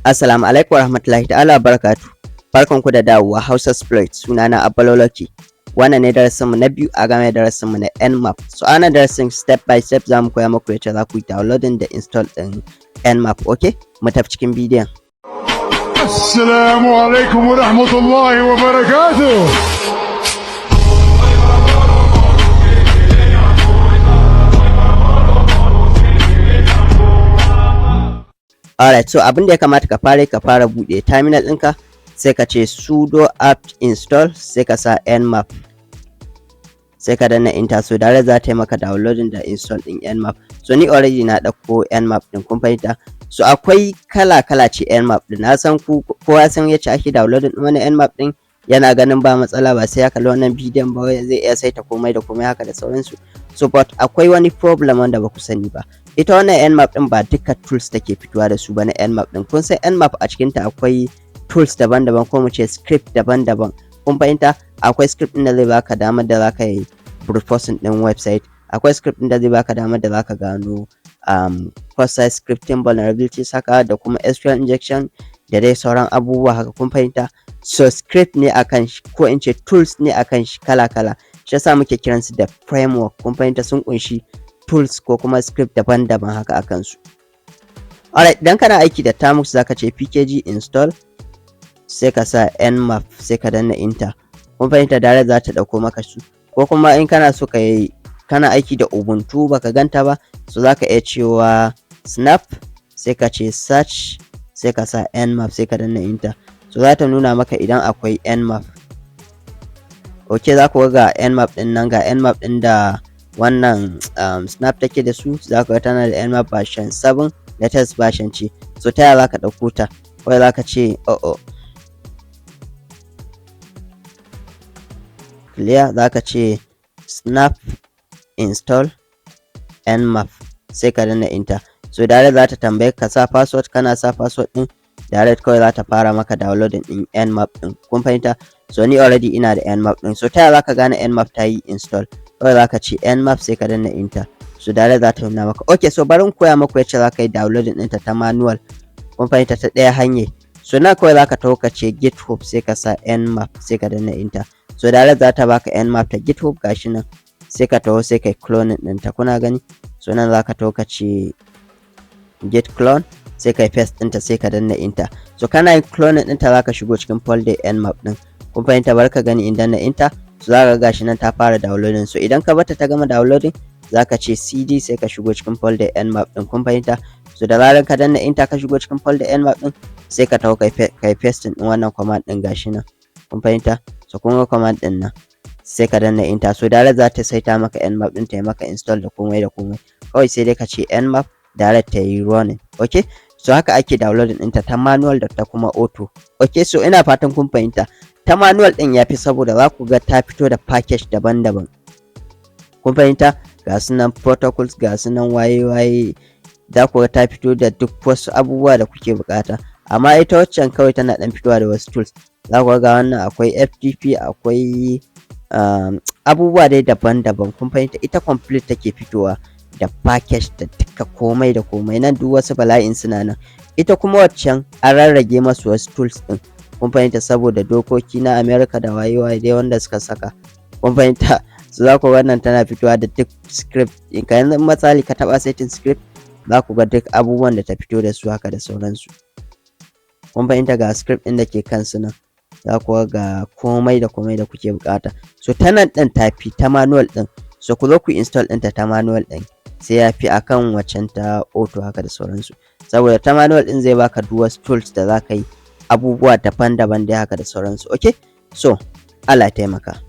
Assalamu alaikum warahmatullahi ta'ala barakatuh. Barkanku da dawowa HausaSploit, sunana Abbaloloki. Wannan ne darasinmu na biyu a game da darasinmu na Nmap. So ana darasin step by step zamu koya muku yadda za ku yi downloading da install din Nmap, okay? Mu tafi cikin bidiyon. Assalamu alaikum warahmatullahi wabarakatuh. Alright, so abin da ya kamata ka fara buɗe terminal ɗinka, sai ka ce sudo apt install, sai ka sa nmap, sai ka danna enter. So da za ta yi maka downloading da install ɗin nmap. So ni already na ɗauko nmap ɗin, kun fahimta. So akwai kala ce nmap ɗin, na san kowa san yace ake downloading ɗin wani nmap ɗin, yana ganin ba matsala, ba sai ya kalli wannan bidiyon ba, zai iya saita komai da komai haka da sauransu. So but akwai wani problem wanda ba ku sani ba. Ita wannan nmap din ba duka tools take fitowa da su ba na nmap din. Kun san nmap a cikin ta akwai tools daban-daban, ko mu ce script daban-daban. Kun fahimta? Akwai script din da zai baka damar da zaka yi brute forcing din website. Akwai script din da zai baka damar da zaka gano cross-site scripting vulnerabilities haka, da kuma SQL injection da dai sauran abubuwa haka, kun fahimta. So script ne akan shi, ko in ce tools ne akan shi kala-kala. Shi yasa muke kiransu da framework. Kun fahimta, sun kunshi tools ko kuma script daban-daban haka akan su. Alright, idan kana aiki da Termux zaka ce pkg install, sai ka sa nmap, sai ka danna enter. Kun fahimta, da za ta dauko maka su. Ko kuma in kana so kana aiki da Ubuntu baka ganta ba, so zaka iya cewa snap, sai ka ce search, sai ka sa nmap, sai ka danna enter. So za ta nuna maka idan akwai nmap. Okay, za ku ga nmap din nan, ga nmap din da wannan snap take da su. Za ku ga tana da nmap version 7, latest version ce. So ta yaya za ka ɗauko ta? Kawai za ka ce clear, za ka ce snap install nmap, sai ka danna enter. So direct za ta tambaye ka sa password, kana sa password din, direct kawai za ta fara maka downloading din nmap din. Kun fahimta? So ni already ina da nmap din. So ta yaya za ka gane nmap ta yi install? Kawai za ka ce nmap, sai ka danna enter. So direct za ta nuna maka. Okay, so bari in koya maku yacce za ka yi downloading ɗinta ta manual. Kun fahimta, ta ɗaya hanyar. So na kawai za ka taho ka ce github, sai ka sa nmap, sai ka danna enter. So direct za ta baka nmap ta github, gashi nan. Sai ka taho sai kai cloning ɗinta, kuna gani? So nan za ka taho ka ce git clone, sai kai paste ɗinta, sai ka danna enter. So kana yin cloning ɗinta za ka shigo cikin folder nmap ɗin. Kun fahimta, bar ka gani in danna enter. So za ka gashi nan ta fara downloading. So idan ka bata ta gama downloading, za ka ce cd, sai ka shigo cikin folder nmap ɗin. Kun fahimta? So da zarar ka danna enter ka shigo cikin folder nmap ɗin, sai ka taho kai paste ɗin wannan command ɗin, gashi nan. Kun fahimta? So kun ga command ɗin nan, sai ka danna enter. So direct za ta saita maka nmap ɗin, ta yi maka install da komai da komai. Kawai sai dai ka ce nmap, direct ta yi running. Okay, so haka ake downloading ɗinta ta manual da ta kuma auto. Okay, so ina fatan kun fahimta. Ta manual ɗin ya fi, saboda za ku ga ta fito da package daban-daban. Kun fahimta? Ga su nan protocols, ga su nan waye, za ku ga ta fito da duk wasu abubuwa da kuke bukata. Amma ita waccan kawai tana ɗan fitowa da wasu tools. Za ku ga wannan akwai FTP, akwai abubuwa dai daban-daban. Kun fahimta? Ita complete take fitowa da package da duka komai da komai. Nan duk wasu bala'in suna nan. Ita kuma waccan an rarrage masu wasu tools ɗin. Kun fahimta, saboda dokoki na America da waye dai wanda suka saka. Kun fahimta? So za ku ga wannan tana fitowa da duk script. In ka yanzu misali ka taba setting script, za ku ga duk abubuwan da ta fito da su haka da sauransu. Kun fahimta, ga script ɗin da ke kansu nan. Za ku ga komai da komai da kuke bukata. So ta nan ɗin tafi ta manual ɗin. So ku zo ku install ɗinta ta manual ɗin, sai ya fi akan waccan ta auto haka da sauransu. Saboda ta manual ɗin zai baka duk wasu tools da za ka yi abubuwa daban-daban dai haka da sauransu. Okay, so Allah ya taimaka.